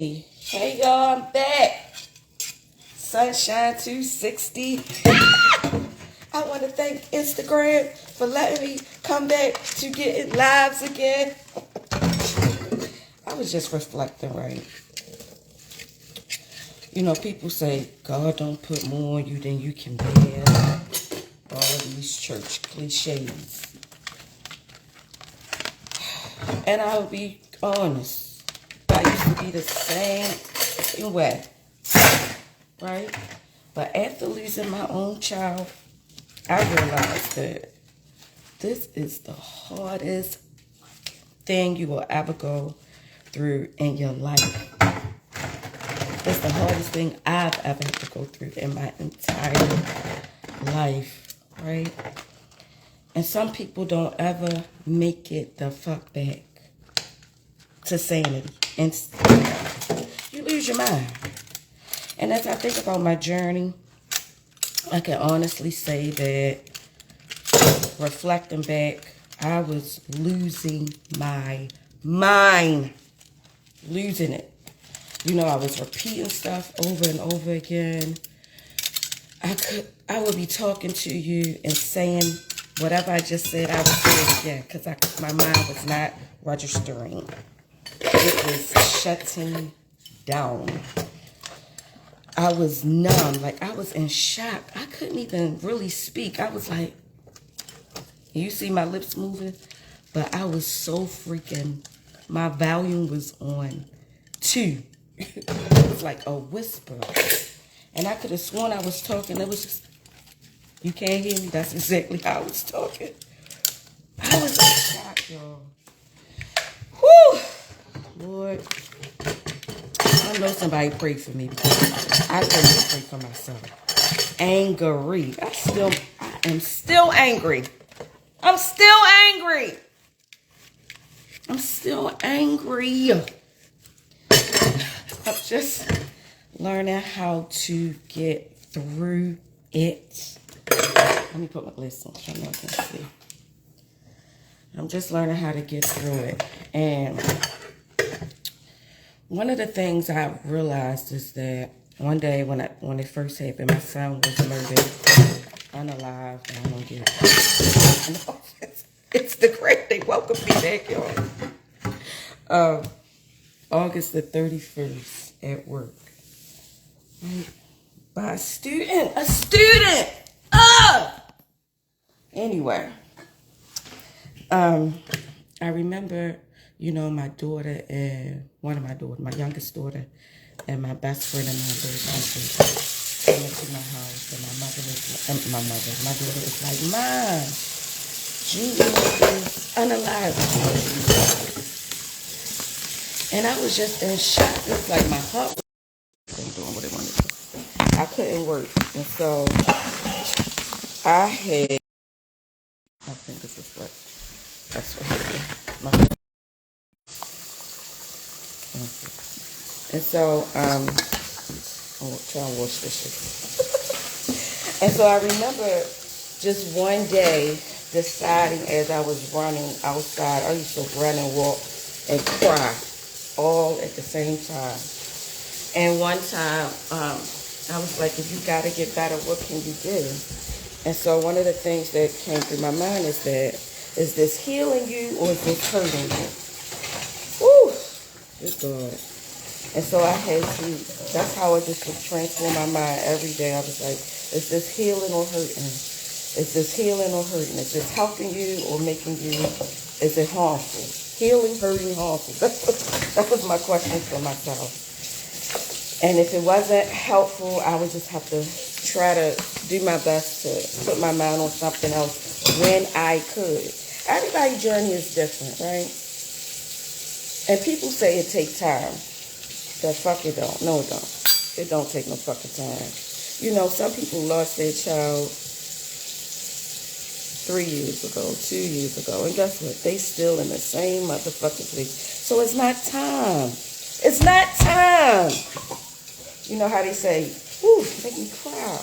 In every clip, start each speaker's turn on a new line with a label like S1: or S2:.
S1: Hey y'all, I'm back. Sunshine 260. I want to thank Instagram for letting me come back to getting lives again. I was just reflecting, right? You know, people say God don't put more on you than you can bear. All of these church cliches. And I'll be honest. I used to be the same way, right? But after losing my own child, I realized that this is the hardest thing you will ever go through in your life. It's the hardest thing I've ever had to go through in my entire life, right? And some people don't ever make it the fuck back to sanity. And you lose your mind. And as I think about my journey, I can honestly say that reflecting back, I was losing my mind. Losing it. You know, I was repeating stuff over and over again. I would be talking to you and saying whatever I just said, I would say it again because my mind was not registering. It was shutting down. I was numb. Like, I was in shock. I couldn't even really speak. I was like, you see my lips moving? But I was so freaking, my volume was on 2. It was like a whisper. And I could have sworn I was talking. It was just, you can't hear me? That's exactly how I was talking. I was in shock, y'all. Whew! Lord, I know somebody prayed for me because I couldn't pray for myself. Angry. I am still angry. I'm still angry. I'm still angry. I'm just learning how to get through it. Let me put my glasses on so I can see. I'm just learning how to get through it. And one of the things I realized is that one day when it first happened, my son was murdered, unalived, and I don't get it. It's the great day. Welcome me back, y'all. August the 31st at work. Right? By a student. A student! Anyway. I remember, you know, my daughter and one of my daughters, my youngest daughter, and my best friend and my little cousin came into my house, and my daughter was like, Mom, Julie is unalive. And I was just in shock. It was like my heart wasn't doing what it wanted to. I couldn't work. And so I think this is what, that's what happened. And so, I'll try and wash this shit. And so I remember just one day deciding as I was running outside, I used to run and walk and cry all at the same time. And one time, I was like, if you gotta get better, what can you do? And so one of the things that came through my mind is that, is this healing you or is this hurting you? Woo! Good God. And so I had to, that's how I just would transform my mind every day. I was like, is this healing or hurting? Is this healing or hurting? Is this helping you or making you, is it harmful? Healing, hurting, harmful. That was my question for myself. And if it wasn't helpful, I would just have to try to do my best to put my mind on something else when I could. Everybody's journey is different, right? And people say it takes time. The fuck it don't. No, it don't. It don't take no fucking time. You know, some people lost their child 3 years ago, 2 years ago. And guess what? They still in the same motherfucking place. So it's not time. It's not time. You know how they say, whew, make me cry.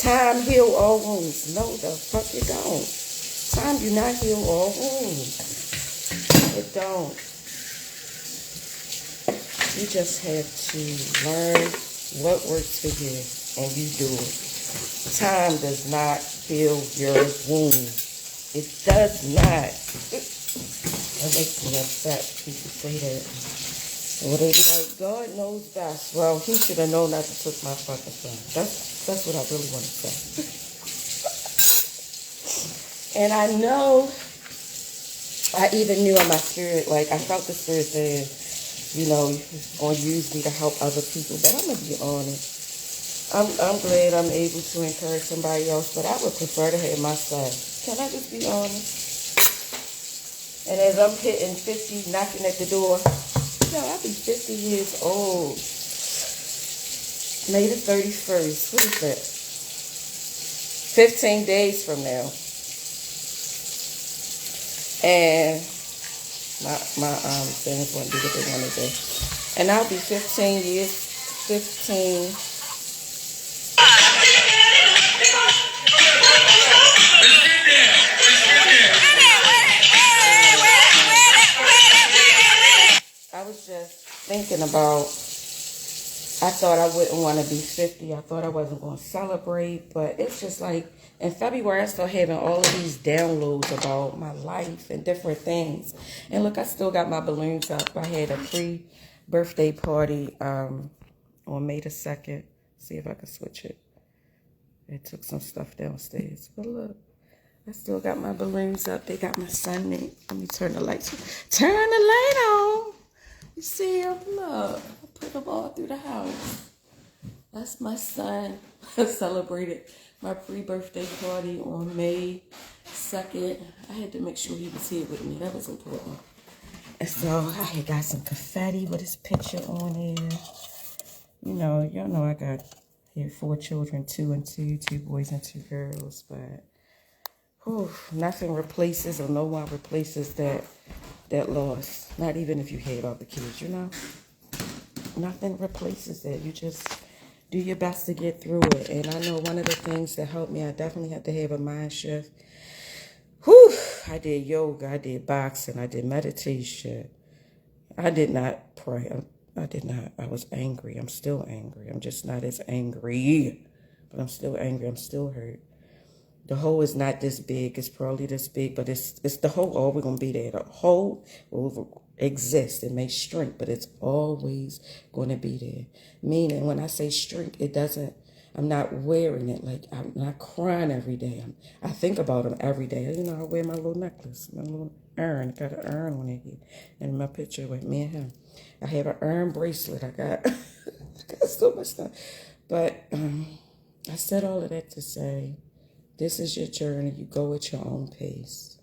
S1: Time heal all wounds. No, the fuck it don't. Time do not heal all wounds. It don't. You just have to learn what works for you, and you do it. Time does not heal your wound. It does not. That makes me upset. People say that. Well, they be like, God knows best. Well, he should have known not to took my fucking son. That's what I really want to say. And I know, I even knew in my spirit, like I felt the spirit saying, you know, he's going to use me to help other people. But I'm going to be honest. I'm glad I'm able to encourage somebody else, but I would prefer to have my son. Can I just be honest? And as I'm hitting 50, knocking at the door, I'll be 50 years old. May the 31st. What is that? 15 days from now. And my parents want to do what they want to do. And I'll be 15 years. 15. I was just thinking about, I thought I wouldn't want to be 50. I thought I wasn't going to celebrate. But it's just like, in February, I started having all of these downloads about my life and different things. And look, I still got my balloons up. I had a pre-birthday party on May the 2nd. See if I can switch it. They took some stuff downstairs. But look, I still got my balloons up. They got my sun in. Let me turn the lights on. Turn the light on. You see them? Look, I put them all through the house. That's my son. I celebrated my pre-birthday party on May 2nd. I had to make sure he was here with me. That was important. And so I had got some confetti with his picture on there. You know, y'all know I got here 4 children, 2 and 2 boys and 2 girls. But nothing replaces, or no one replaces that loss. Not even if you had all the kids, you know. Nothing replaces that. You just do your best to get through it. And I know one of the things that helped me, I definitely had to have a mind shift. I did yoga, I did boxing, I did meditation. I did not pray. I did not. I was angry. I'm still angry. I'm just not as angry. But I'm still angry. I'm still hurt. The hole is not this big. It's probably this big, but it's the hole. Always going to be there. The hole will exist. It may shrink, but it's always going to be there. Meaning, when I say shrink, it doesn't, I'm not wearing it. Like, I'm not crying every day. I think about them every day. You know, I wear my little necklace, my little urn. Got an urn on it here. And my picture with me and him. I have an urn bracelet. I got so much stuff. But I said all of that to say, this is your journey. You go at your own pace.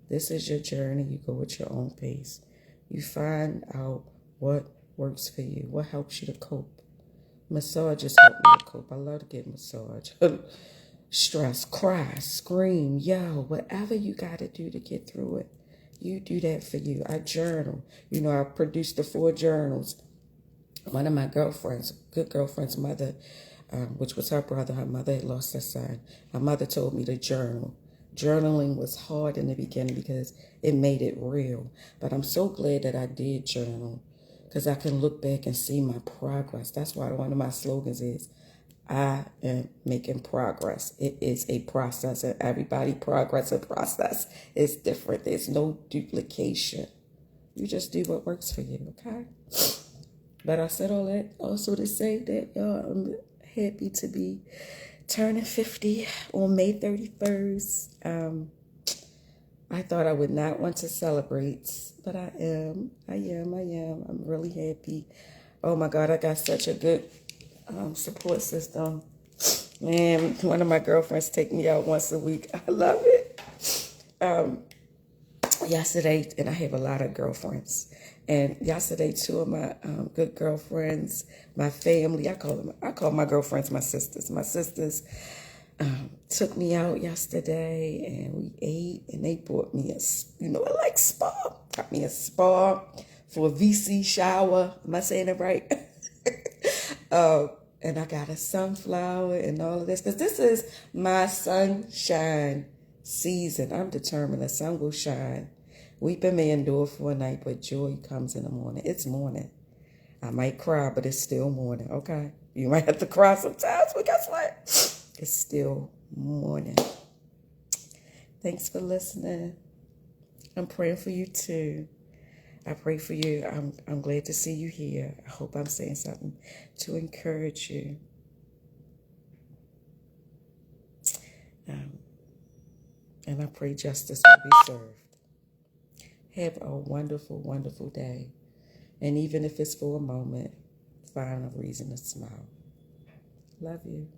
S1: This is your journey. You go at your own pace. You find out what works for you, what helps you to cope. Massages help me to cope. I love to get massage. Stress, cry, scream, yell, whatever you got to do to get through it. You do that for you. I journal. You know, I produced the 4 journals. One of my girlfriends, good girlfriend's mother, which was her brother, her mother had lost her son. My mother told me to journal. Journaling was hard in the beginning because it made it real. But I'm so glad that I did journal because I can look back and see my progress. That's why one of my slogans is, I am making progress. It is a process, and everybody progress and process is different. There's no duplication. You just do what works for you, okay? But I said all that also to say that, y'all, I'm happy to be turning 50 on May 31st. I thought I would not want to celebrate, but I am. I'm really happy. Oh my God, I got such a good support system. Man, one of my girlfriends take me out once a week. I love it. Yesterday, and I have a lot of girlfriends. And yesterday, 2 of my good girlfriends, my family, I call my girlfriends my sisters. My sisters took me out yesterday, and we ate, and they bought me I like spa. Got me a spa for a VC shower. Am I saying it right? And I got a sunflower and all of this, because this is my sunshine season. I'm determined the sun will shine. Weeping may endure for a night, but joy comes in the morning. It's morning. I might cry, but it's still morning, okay? You might have to cry sometimes, but guess what? It's still morning. Thanks for listening. I'm praying for you too. I pray for you. I'm glad to see you here. I hope I'm saying something to encourage you. And I pray justice will be served. Have a wonderful, wonderful day. And even if it's for a moment, find a reason to smile. Love you.